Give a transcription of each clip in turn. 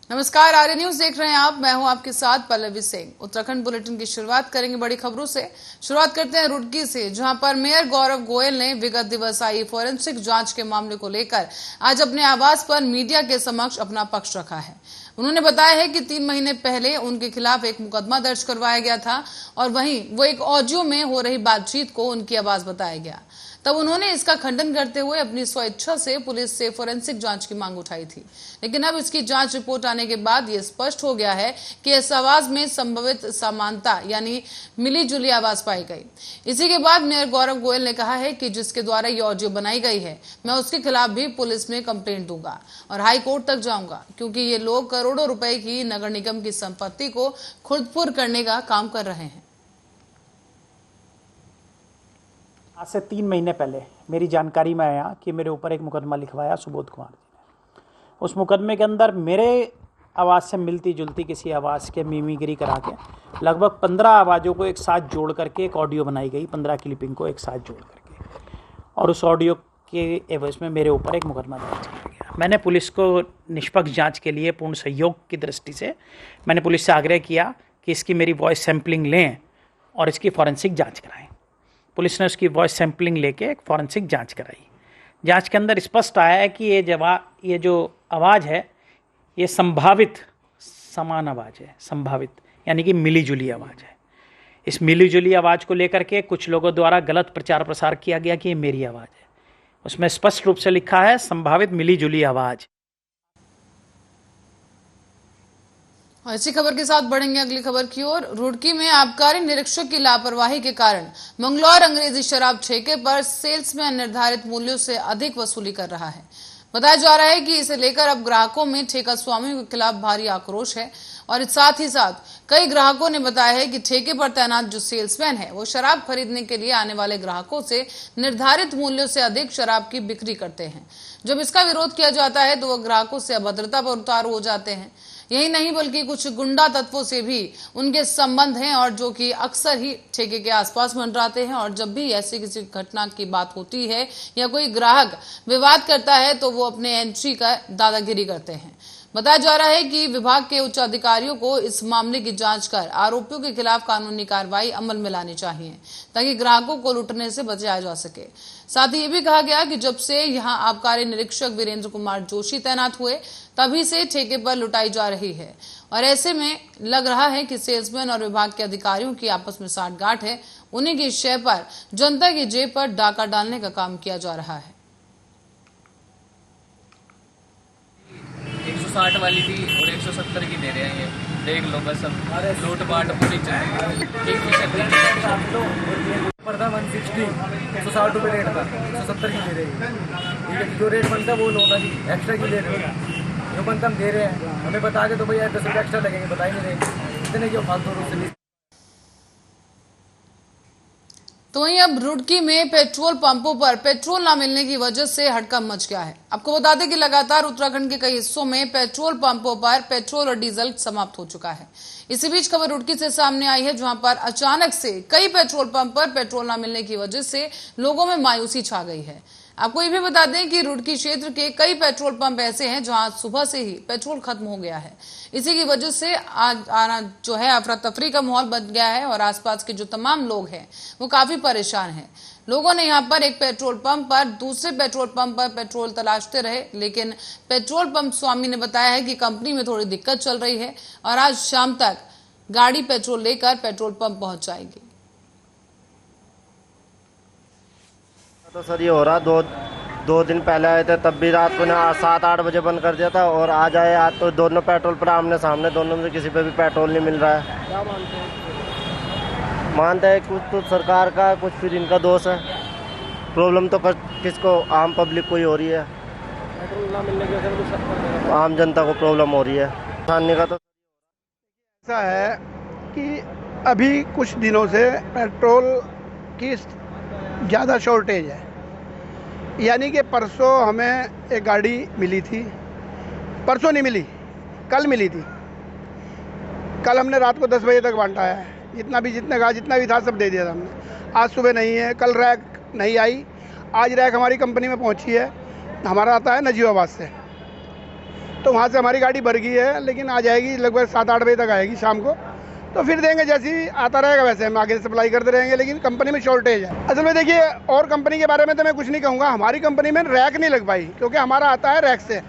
नमस्कार, आर्य न्यूज देख रहे हैं आप। मैं हूं आपके साथ पल्लवी सिंह। उत्तराखंड बुलेटिन की शुरुआत करेंगे बड़ी खबरों से। शुरुआत करते हैं रुड़की से, जहां पर मेयर गौरव गोयल ने विगत दिवस आई फोरेंसिक जांच के मामले को लेकर आज अपने आवास पर मीडिया के समक्ष अपना पक्ष रखा है। उन्होंने बताया है कि 3 महीने पहले उनके खिलाफ एक मुकदमा दर्ज करवाया गया था और वहीं वो एक ऑडियो में हो रही बातचीत को उनकी आवाज बताया गया। तब उन्होंने इसका खंडन करते हुए अपनी स्वेच्छा से पुलिस से फोरेंसिक जांच की मांग उठाई थी। लेकिन अब इसकी जांच रिपोर्ट आने के बाद यह स्पष्ट हो गया है कि इस आवाज में संभावित समानता यानी मिली जुली आवाज पाई गई। इसी के बाद मेयर गौरव गोयल ने कहा है कि जिसके द्वारा ये ऑडियो बनाई गई है, मैं उसके खिलाफ भी पुलिस में कंप्लेंट दूंगा और हाई कोर्ट तक जाऊंगा, क्योंकि ये लोग करोड़ों रुपए की नगर निगम की संपत्ति को खुर्दपुर करने का काम कर रहे हैं। आज से 3 महीने पहले मेरी जानकारी में आया कि मेरे ऊपर एक मुकदमा लिखवाया सुबोध कुमार जी ने। उस मुकदमे के अंदर मेरे आवाज़ से मिलती जुलती किसी आवाज़ के मिमिक्री करा के लगभग 15 आवाज़ों को एक साथ जोड़ करके एक ऑडियो बनाई गई, 15 क्लिपिंग को एक साथ जोड़ करके, और उस ऑडियो के एवज में मेरे ऊपर एक मुकदमा दर्ज किया गया। मैंने पुलिस को निष्पक्ष जाँच के लिए पूर्ण सहयोग की दृष्टि से मैंने पुलिस से आग्रह किया कि इसकी मेरी वॉइस सैम्पलिंग लें और इसकी फॉरेंसिक जाँच कराएँ। पुलिस ने उसकी वॉइस सैम्पलिंग लेके एक फॉरेंसिक जांच कराई। जांच के अंदर स्पष्ट आया है कि ये जो आवाज़ है ये संभावित समान आवाज़ है, संभावित यानी कि मिलीजुली आवाज़ है। इस मिलीजुली आवाज़ को लेकर के कुछ लोगों द्वारा गलत प्रचार प्रसार किया गया कि ये मेरी आवाज़ है। उसमें स्पष्ट रूप से लिखा है संभावित मिलीजुली आवाज़। और इसी खबर के साथ बढ़ेंगे अगली खबर की ओर। रुड़की में आबकारी निरीक्षक की लापरवाही के कारण मंगलौर अंग्रेजी शराब ठेके पर सेल्समैन निर्धारित मूल्यों से अधिक वसूली कर रहा है। बताया जा रहा है कि इसे लेकर अब ग्राहकों में ठेका स्वामियों के खिलाफ भारी आक्रोश है और साथ ही साथ कई ग्राहकों ने बताया है कि ठेके पर तैनात जो सेल्समैन है वो शराब खरीदने के लिए आने वाले ग्राहकों से निर्धारित मूल्यों से अधिक शराब की बिक्री करते हैं। जब इसका विरोध किया जाता है तो वह ग्राहकों से अभद्रता पर उतारू हो जाते हैं। यही नहीं बल्कि कुछ गुंडा तत्वों से भी उनके संबंध हैं और जो कि अक्सर ही ठेके के आसपास मंडराते हैं और जब भी ऐसी किसी घटना की बात होती है या कोई ग्राहक विवाद करता है तो वो अपने एंट्री का दादागिरी करते हैं। बताया जा रहा है कि विभाग के उच्च अधिकारियों को इस मामले की जांच कर आरोपियों के खिलाफ कानूनी कार्रवाई अमल में लानी चाहिए ताकि ग्राहकों को लूटने से बचाया जा सके। साथ ही ये भी कहा गया कि जब से यहां आबकारी निरीक्षक वीरेंद्र कुमार जोशी तैनात हुए तभी से ठेके पर लुटाई जा रही है और ऐसे में लग रहा है कि सेल्समैन और विभाग के अधिकारियों की आपस में साठगांठ है। उन्हीं की शय पर जनता की जेब पर डाका डालने का काम किया जा रहा है। 160 वाली भी और 170 की दे रहे हैं। ये देख लो बस, अब लूट पाट पूरी चल रही है। पर्दा 160 160 रुपये रेट का 170 की दे रहे हैं। जो रेट बनता है वो लोग एक्स्ट्रा की ले रहे हैं। जो बनता हम दे रहे हैं, हमें बता के तो भैया 10 रुपये एक्स्ट्रा लगेंगे, बता ही नहीं रहे इतने क्यों फालतू रूप से। तो वहीं अब रुड़की में पेट्रोल पंपों पर पेट्रोल न मिलने की वजह से हड़कंप मच गया है। आपको बता दें कि लगातार उत्तराखंड के कई हिस्सों में पेट्रोल पंपों पर पेट्रोल और डीजल समाप्त हो चुका है। इसी बीच खबर रुड़की से सामने आई है, जहां पर अचानक से कई पेट्रोल पंप पर पेट्रोल न मिलने की वजह से लोगों में मायूसी छा गई है। आपको ये भी बता दें कि रुड़की क्षेत्र के कई पेट्रोल पंप ऐसे हैं जहां सुबह से ही पेट्रोल खत्म हो गया है। इसी की वजह से आज आना जो है अफरा तफरी का माहौल बन गया है और आसपास के जो तमाम लोग हैं वो काफी परेशान हैं। लोगों ने यहाँ पर एक पेट्रोल पंप पर दूसरे पेट्रोल पंप पर पेट्रोल तलाशते रहे, लेकिन पेट्रोल पंप स्वामी ने बताया है कि कंपनी में थोड़ी दिक्कत चल रही है और आज शाम तक गाड़ी पेट्रोल लेकर पेट्रोल पंप पहुंच जाएगी। तो सर ये हो रहा, दो दिन पहले आए थे तब भी रात को 7-8 बजे बंद कर दिया था और आज आए आज तो दोनों पेट्रोल पर आमने सामने, दोनों में से किसी पे भी पेट्रोल नहीं मिल रहा है। क्या मानते हैं? मानते हैं कुछ तो सरकार का, कुछ फिर इनका दोष है। प्रॉब्लम तो किसको, आम पब्लिक को ही हो रही है। पेट्रोल ना मिलने की वजह से आम जनता को प्रॉब्लम हो रही है। छानने का तो ऐसा है कि अभी कुछ दिनों से पेट्रोल की ज़्यादा शॉर्टेज है। यानी कि परसों हमें एक गाड़ी मिली थी, परसों नहीं मिली, कल मिली थी। कल हमने रात को 10 बजे तक बांटा है, जितना भी था सब दे दिया था हमने। आज सुबह नहीं है, कल रैक नहीं आई, आज रैक हमारी कंपनी में पहुंची है। हमारा आता है नजीबाबाद से। तो वहाँ से हमारी गाड़ी भर गई है, लेकिन आ जाएगी लगभग 7-8 बजे तक आएगी शाम को। तो फिर देंगे, जैसे ही आता रहेगा वैसे हम आगे सप्लाई करते रहेंगे। लेकिन कंपनी में शॉर्टेज है। असल में देखिए, और कंपनी के बारे में तो मैं कुछ नहीं कहूँगा। हमारी कंपनी में रैक नहीं लग पाई, क्योंकि हमारा आता है रैक से।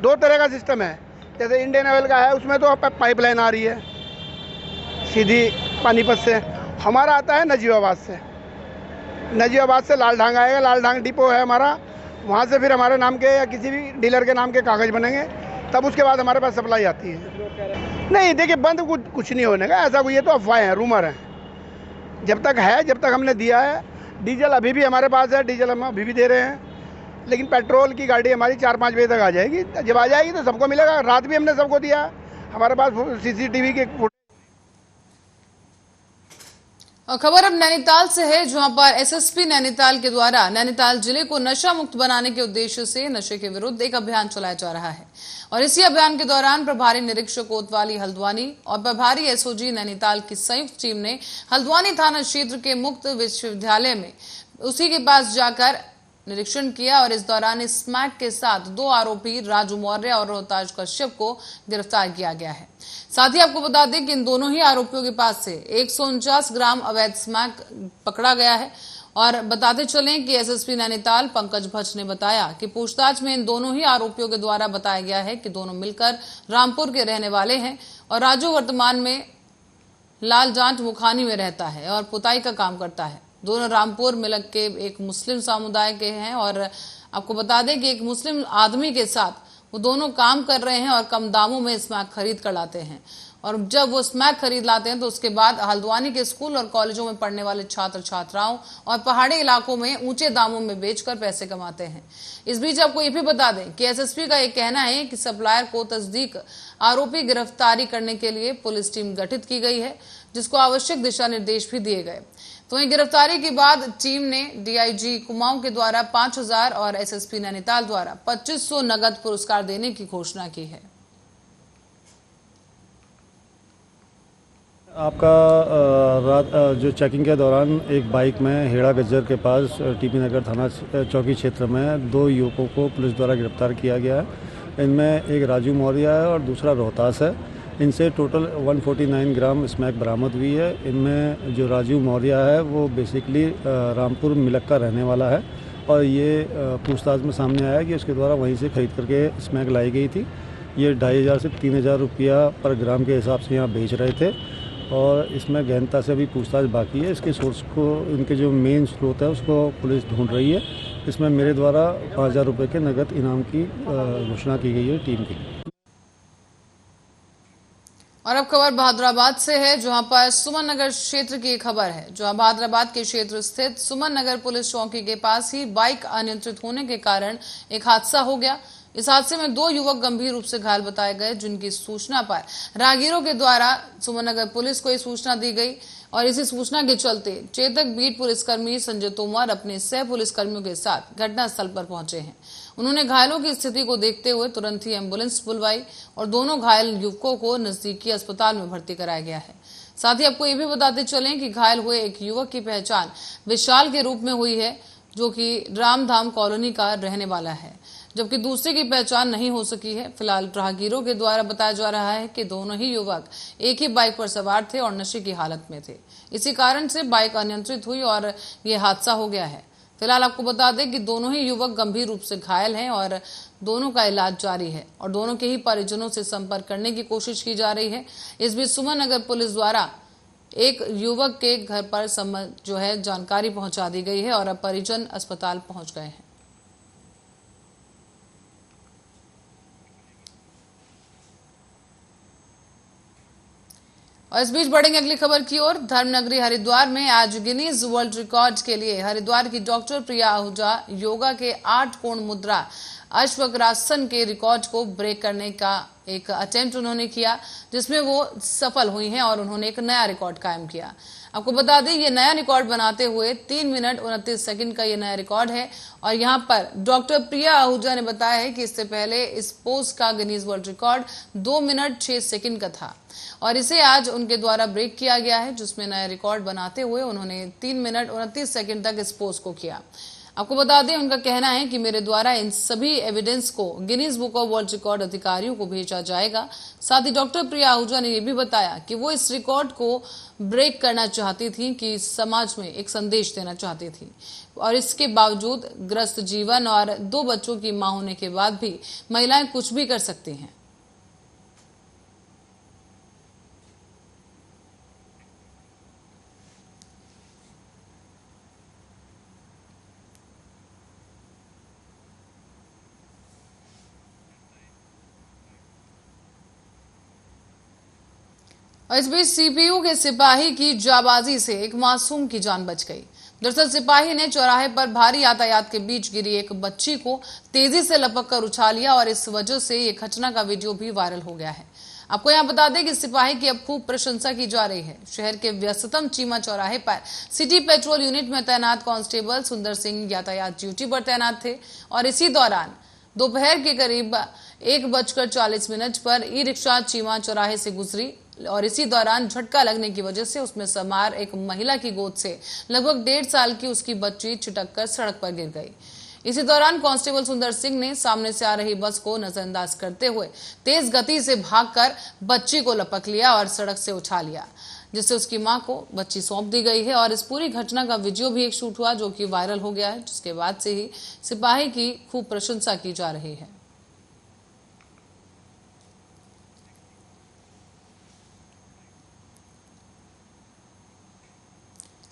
2 तरह का सिस्टम है। जैसे इंडियन ऑयल का है, उसमें तो पाइपलाइन आ रही है सीधी पानीपत से। हमारा आता है नजीबाबाद से। नजीबाबाद से लालढांग आएगा। लालढांग डिपो है हमारा। वहाँ से फिर हमारे नाम के या किसी भी डीलर के नाम के कागज़ बनेंगे, तब उसके बाद हमारे पास सप्लाई आती है। नहीं देखिए, बंद कुछ नहीं होने का, ऐसा कोई, ये तो अफवाह है, रूमर है। जब तक है, जब तक हमने दिया है। डीजल अभी भी हमारे पास है, डीजल हम अभी भी दे रहे हैं। लेकिन पेट्रोल की गाड़ी हमारी 4-5 बजे तक आ जाएगी। जब आ जाएगी तो सबको मिलेगा। रात भी हमने सबको दिया है। हमारे पास CCTV के और खबर अब नैनीताल से है, जहां पर SSP नैनीताल के द्वारा नैनीताल जिले को नशा मुक्त बनाने के उद्देश्य से नशे के विरुद्ध एक अभियान चलाया जा रहा है। और इसी अभियान के दौरान प्रभारी निरीक्षक कोतवाली हल्द्वानी और प्रभारी SOG नैनीताल की संयुक्त टीम ने हल्द्वानी थाना क्षेत्र के मुक्त विश्वविद्यालय में उसी के पास जाकर निरीक्षण किया। और इस दौरान स्मैक के साथ 2 आरोपी राजू मौर्य और रोहताज कश्यप को गिरफ्तार किया गया है। साथ ही आपको बता दें कि इन दोनों ही आरोपियों के पास से 149 ग्राम अवैध स्मैक पकड़ा गया है। और बताते चलें कि SSP नैनीताल पंकज भट्ट ने बताया कि पूछताछ में इन दोनों ही आरोपियों के द्वारा बताया गया है कि दोनों मिलकर रामपुर के रहने वाले हैं और राजू वर्तमान में लाल जांट मुखानी में रहता है और पुताई का काम करता है। दोनों रामपुर मिलक के एक मुस्लिम समुदाय के हैं और आपको बता दें कि एक मुस्लिम आदमी के साथ वो दोनों काम कर रहे हैं और कम दामों में स्मैक खरीद कर लाते हैं। और जब वो स्मैक खरीद लाते हैं तो उसके बाद हल्द्वानी के स्कूल और कॉलेजों में पढ़ने वाले छात्र छात्राओं और पहाड़ी इलाकों में ऊंचे दामों में बेचकर पैसे कमाते हैं। इस बीच आपको ये भी बता दें कि SSP का ये कहना है कि सप्लायर को तस्दीक आरोपी गिरफ्तारी करने के लिए पुलिस टीम गठित की गई है, जिसको आवश्यक दिशा निर्देश भी दिए गए। तो वहीं गिरफ्तारी के बाद टीम ने DIG कुमाऊं के द्वारा 5000 और SSP नैनीताल द्वारा 2500 नगद पुरस्कार देने की घोषणा की है। आपका रात जो चेकिंग के दौरान एक बाइक में हेड़ा गज्जर के पास TP नगर थाना चौकी क्षेत्र में 2 युवकों को पुलिस द्वारा गिरफ्तार किया गया है। इनमें एक राजू मौर्य है और दूसरा रोहतास है। इनसे टोटल 149 ग्राम स्मैक बरामद हुई है। इनमें जो राजू मौर्य है वो बेसिकली रामपुर मिलक का रहने वाला है और ये पूछताछ में सामने आया कि उसके द्वारा वहीं से खरीद करके स्मैक लाई गई थी। ये 2500 से 3000 रुपया पर ग्राम के हिसाब से यहाँ बेच रहे थे और इसमें गहनता से अभी पूछताछ बाकी है। इसके सोर्स को, इनके जो मेन स्रोत है उसको पुलिस ढूंढ रही है। इसमें मेरे द्वारा 5000 रुपये के नगद इनाम की घोषणा की गई है टीम की। और अब खबर बहादुराबाद से है, जहां पर सुमन नगर क्षेत्र की खबर है, जहां बहादुराबाद के क्षेत्र स्थित सुमन नगर पुलिस चौकी के पास ही बाइक अनियंत्रित होने के कारण एक हादसा हो गया। इस हादसे में 2 युवक गंभीर रूप से घायल बताए गए, जिनकी सूचना पर राहगीरों के द्वारा सुमन नगर पुलिस को ये सूचना दी गई। और इसी सूचना के चलते चेतक बीट पुलिसकर्मी संजय तोमर अपने सह पुलिसकर्मियों के साथ घटनास्थल पर पहुंचे हैं। उन्होंने घायलों की स्थिति को देखते हुए तुरंत ही एम्बुलेंस बुलवाई और दोनों घायल युवकों को नजदीकी अस्पताल में भर्ती कराया गया है। साथ ही आपको ये भी बताते चलें कि घायल हुए एक युवक की पहचान विशाल के रूप में हुई है, जो कि रामधाम कॉलोनी का रहने वाला है, जबकि दूसरे की पहचान नहीं हो सकी है। फिलहाल राहगीरों के द्वारा बताया जा रहा है कि दोनों ही युवक एक ही बाइक पर सवार थे और नशे की हालत में थे। इसी कारण से बाइक अनियंत्रित हुई और ये हादसा हो गया है। फिलहाल आपको बता दें कि दोनों ही युवक गंभीर रूप से घायल हैं और दोनों का इलाज जारी है और दोनों के ही परिजनों से संपर्क करने की कोशिश की जा रही है। इस बीच सुमन नगर पुलिस द्वारा एक युवक के घर पर जो है जानकारी पहुंचा दी गई है और अब परिजन अस्पताल पहुंच गए हैं। और इस बीच बढ़ेंगे अगली खबर की ओर। धर्मनगरी हरिद्वार में आज गिनीज वर्ल्ड रिकॉर्ड के लिए हरिद्वार की डॉक्टर प्रिया आहूजा योगा के 8 कोण मुद्रा अश्वक्रासन के रिकॉर्ड को ब्रेक करने का एक अटेम्प्ट उन्होंने किया, जिसमें वो सफल हुई हैं और उन्होंने एक नया रिकॉर्ड कायम किया। आपको बता दें ये नया रिकॉर्ड बनाते हुए 3 मिनट 29 सेकंड का ये नया रिकॉर्ड है। और यहाँ पर डॉक्टर प्रिया आहूजा ने बताया है कि इससे पहले इस पोज का Guinness world record 2 minute 6 second का था और इसे आज उनके द्वारा ब्रेक किया गया है, जिसमें नया रिकॉर्ड बनाते हुए उन्होंने 3 मिनट 29 सेकंड तक इस पोज को किया। आपको बता दें, उनका कहना है कि मेरे द्वारा इन सभी एविडेंस को Guinness book of world record अधिकारियों को भेजा जाएगा। साथ ही डॉक्टर प्रिया आहूजा ने यह भी बताया कि वो इस रिकॉर्ड को ब्रेक करना चाहती थी, कि समाज में एक संदेश देना चाहती थी, और इसके बावजूद ग्रस्त जीवन और 2 बच्चों की मां होने के बाद भी महिलाएं कुछ भी कर सकती हैं। और इस बीच सीपीयू के सिपाही की जाबाजी से एक मासूम की जान बच गई। दरअसल सिपाही ने चौराहे पर भारी यातायात के बीच गिरी एक बच्ची को तेजी से लपक कर उठा लिया और इस वजह से ये घटना का वीडियो भी वायरल हो गया है। आपको यहां बता दें कि सिपाही की अब खूब प्रशंसा की जा रही है। शहर के व्यस्ततम चीमा चौराहे पर सिटी पेट्रोल यूनिट में तैनात कांस्टेबल सुंदर सिंह यातायात ड्यूटी पर तैनात थे और इसी दौरान दोपहर के करीब 1:40 पर ई रिक्शा चीमा चौराहे से गुजरी और इसी दौरान झटका लगने की वजह से उसमें सवार एक महिला की गोद से लगभग 1.5 साल की उसकी बच्ची छिटक कर सड़क पर गिर गई। इसी दौरान कांस्टेबल सुंदर सिंह ने सामने से आ रही बस को नजरअंदाज करते हुए तेज गति से भागकर बच्ची को लपक लिया और सड़क से उठा लिया, जिससे उसकी मां को बच्ची सौंप दी गई है। और इस पूरी घटना का वीडियो भी एक शूट हुआ, जो कि वायरल हो गया है, जिसके बाद से ही सिपाही की खूब प्रशंसा की जा रही है।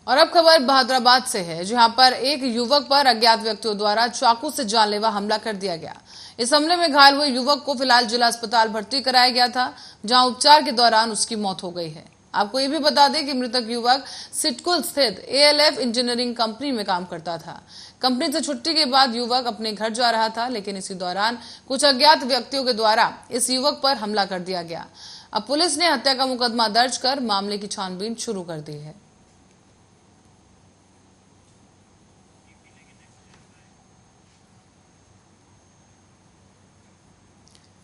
और अब खबर बहादुराबाद से है, जहां पर एक युवक पर अज्ञात व्यक्तियों द्वारा चाकू से जानलेवा हमला कर दिया गया। इस हमले में घायल हुए युवक को फिलहाल जिला अस्पताल भर्ती कराया गया था, जहां उपचार के दौरान उसकी मौत हो गई है। आपको ये भी बता दें कि मृतक युवक सिटकुल स्थित ALF इंजीनियरिंग कंपनी में काम करता था। कंपनी से छुट्टी के बाद युवक अपने घर जा रहा था, लेकिन इसी दौरान कुछ अज्ञात व्यक्तियों के द्वारा इस युवक पर हमला कर दिया गया। अब पुलिस ने हत्या का मुकदमा दर्ज कर मामले की छानबीन शुरू कर दी है।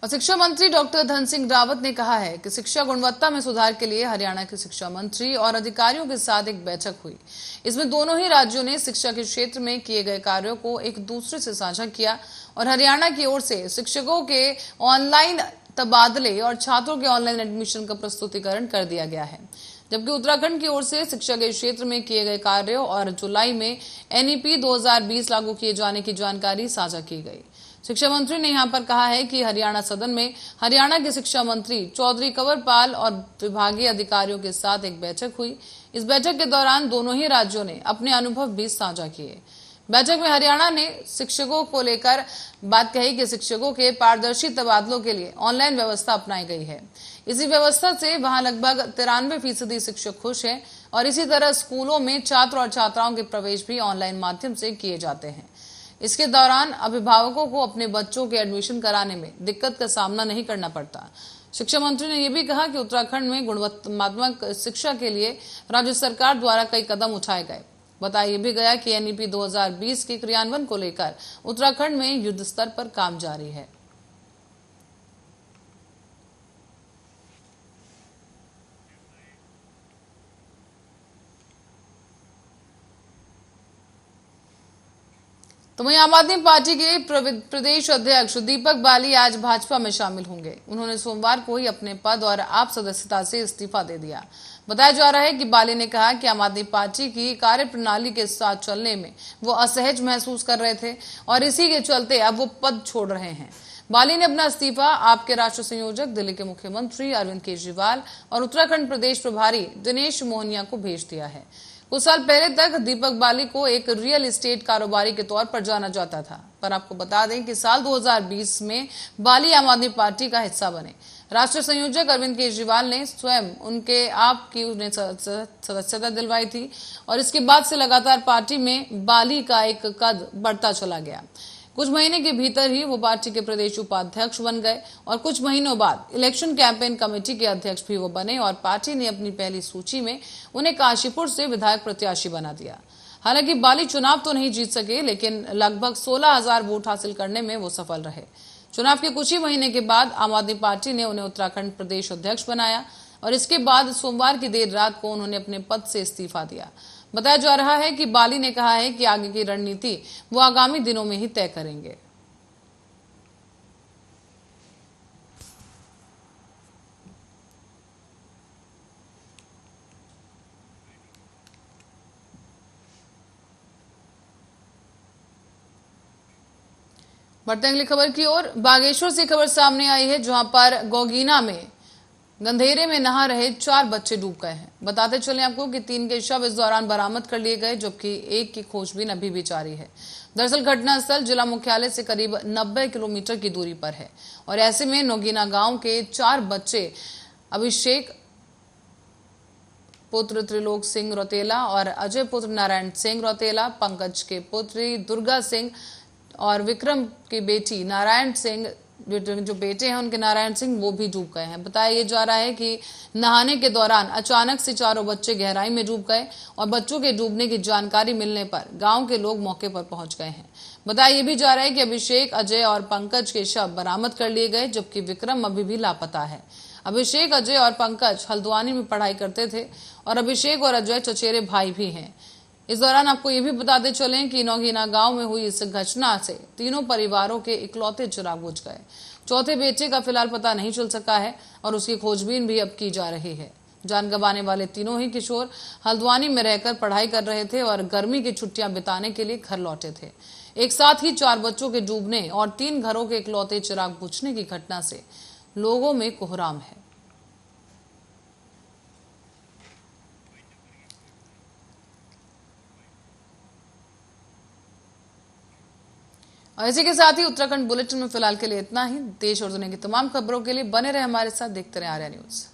और शिक्षा मंत्री डॉक्टर धन सिंह रावत ने कहा है कि शिक्षा गुणवत्ता में सुधार के लिए हरियाणा के शिक्षा मंत्री और अधिकारियों के साथ एक बैठक हुई। इसमें दोनों ही राज्यों ने शिक्षा के क्षेत्र में किए गए कार्यों को एक दूसरे से साझा किया और हरियाणा की ओर से शिक्षकों के ऑनलाइन तबादले और छात्रों के ऑनलाइन एडमिशन का प्रस्तुतिकरण कर दिया गया है, जबकि उत्तराखंड की ओर से शिक्षा के क्षेत्र में किए गए कार्यों और जुलाई में NEP 2020 लागू किए जाने की जानकारी साझा की गई। शिक्षा मंत्री ने यहां पर कहा है कि हरियाणा सदन में हरियाणा के शिक्षा मंत्री चौधरी कंवरपाल और विभागीय अधिकारियों के साथ एक बैठक हुई। इस बैठक के दौरान दोनों ही राज्यों ने अपने अनुभव भी साझा किए। बैठक में हरियाणा ने शिक्षकों को लेकर बात कही कि शिक्षकों के पारदर्शी तबादलों के लिए ऑनलाइन व्यवस्था अपनाई गई है। इसी व्यवस्था से वहां लगभग 93% शिक्षक खुश हैं और इसी तरह स्कूलों में छात्र और छात्राओं के प्रवेश भी ऑनलाइन माध्यम से किए जाते हैं। इसके दौरान अभिभावकों को अपने बच्चों के एडमिशन कराने में दिक्कत का सामना नहीं करना पड़ता। शिक्षा मंत्री ने यह भी कहा कि उत्तराखंड में गुणवत्तात्मक शिक्षा के लिए राज्य सरकार द्वारा कई कदम उठाए गए। बताया भी गया कि NEP 2020 के क्रियान्वयन को लेकर उत्तराखंड में युद्ध स्तर पर काम जारी है। तो वहीं आम आदमी पार्टी के प्रदेश अध्यक्ष दीपक बाली आज भाजपा में शामिल होंगे। उन्होंने सोमवार को ही अपने पद और आप सदस्यता से इस्तीफा दे दिया। बताया जा रहा है कि बाली ने कहा कि आम आदमी पार्टी की कार्यप्रणाली के साथ चलने में वो असहज महसूस कर रहे थे और इसी के चलते अब वो पद छोड़ रहे हैं। बाली ने अपना इस्तीफा आपके राष्ट्रीय संयोजक, दिल्ली के मुख्यमंत्री अरविंद केजरीवाल और उत्तराखंड प्रदेश प्रभारी दिनेश मोहनिया को भेज दिया है। कुछ साल पहले तक दीपक बाली को एक रियल एस्टेट कारोबारी के तौर पर जाना जाता था, पर आपको बता दें कि साल 2020 में बाली आम आदमी पार्टी का हिस्सा बने। राष्ट्रीय संयोजक अरविंद केजरीवाल ने स्वयं उनके आप की उन्हें सदस्यता दिलवाई थी और इसके बाद से लगातार पार्टी में बाली का एक कद बढ़ता चला गया। कुछ महीने के भीतर ही वो पार्टी के प्रदेश उपाध्यक्ष बन गए और कुछ महीनों बाद इलेक्शन कैंपेन कमेटी के अध्यक्ष भी वो बने और पार्टी ने अपनी पहली सूची में उन्हें काशीपुर से विधायक प्रत्याशी बना दिया। हालांकि बाली चुनाव तो नहीं जीत सके, लेकिन लगभग 16,000 वोट हासिल करने में वो सफल रहे। चुनाव के कुछ ही महीने के बाद आम आदमी पार्टी ने उन्हें उत्तराखंड प्रदेश अध्यक्ष बनाया और इसके बाद सोमवार की देर रात को उन्होंने अपने पद से इस्तीफा दिया। बताया जा रहा है कि बाली ने कहा है कि आगे की रणनीति वो आगामी दिनों में ही तय करेंगे। बढ़ते हैं अगली खबर की ओर। बागेश्वर से खबर सामने आई है, जहां पर गोगीना में गंधेरे में नहा रहे 4 बच्चे डूब गए हैं। बताते चलें आपको कि 3 के शव इस दौरान बरामद कर लिए गए, जबकि 1 की खोजबीन अभी भी जारी है। दरअसल घटनास्थल जिला मुख्यालय से करीब 90 किलोमीटर की दूरी पर है और ऐसे में नोगीना गांव के 4 बच्चे अभिषेक पुत्र त्रिलोक सिंह रौतेला और अजय पुत्र नारायण सिंह रौतेला, पंकज के पुत्री दुर्गा सिंह और विक्रम की बेटी नारायण सिंह, जो बेटे हैं उनके नारायण सिंह, वो भी डूब गए हैं। बताया ये जा रहा है कि नहाने के दौरान अचानक से चारों बच्चे गहराई में डूब गए और बच्चों के डूबने की जानकारी मिलने पर गांव के लोग मौके पर पहुंच गए हैं। बताया ये भी जा रहा है कि अभिषेक, अजय और पंकज के शव बरामद कर लिए गए, जबकि विक्रम अभी भी लापता है। अभिषेक, अजय और पंकज हल्द्वानी में पढ़ाई करते थे और अभिषेक और अजय चचेरे भाई भी हैं। इस दौरान आपको ये भी बताते चलें कि नौगीना गांव में हुई इस घटना से तीनों परिवारों के इकलौते चिराग बुझ गए। चौथे बेटे का फिलहाल पता नहीं चल सका है और उसकी खोजबीन भी अब की जा रही है। जान गंवाने वाले तीनों ही किशोर हल्द्वानी में रहकर पढ़ाई कर रहे थे और गर्मी की छुट्टियां बिताने के लिए घर लौटे थे। एक साथ ही 4 बच्चों के डूबने और 3 घरों के इकलौते चिराग बुझने की घटना से लोगों में कोहराम है। और इसी के साथ ही उत्तराखंड बुलेटिन में फिलहाल के लिए इतना ही। देश और दुनिया की तमाम खबरों के लिए बने रहे हमारे साथ, देखते रहे आर्या न्यूज।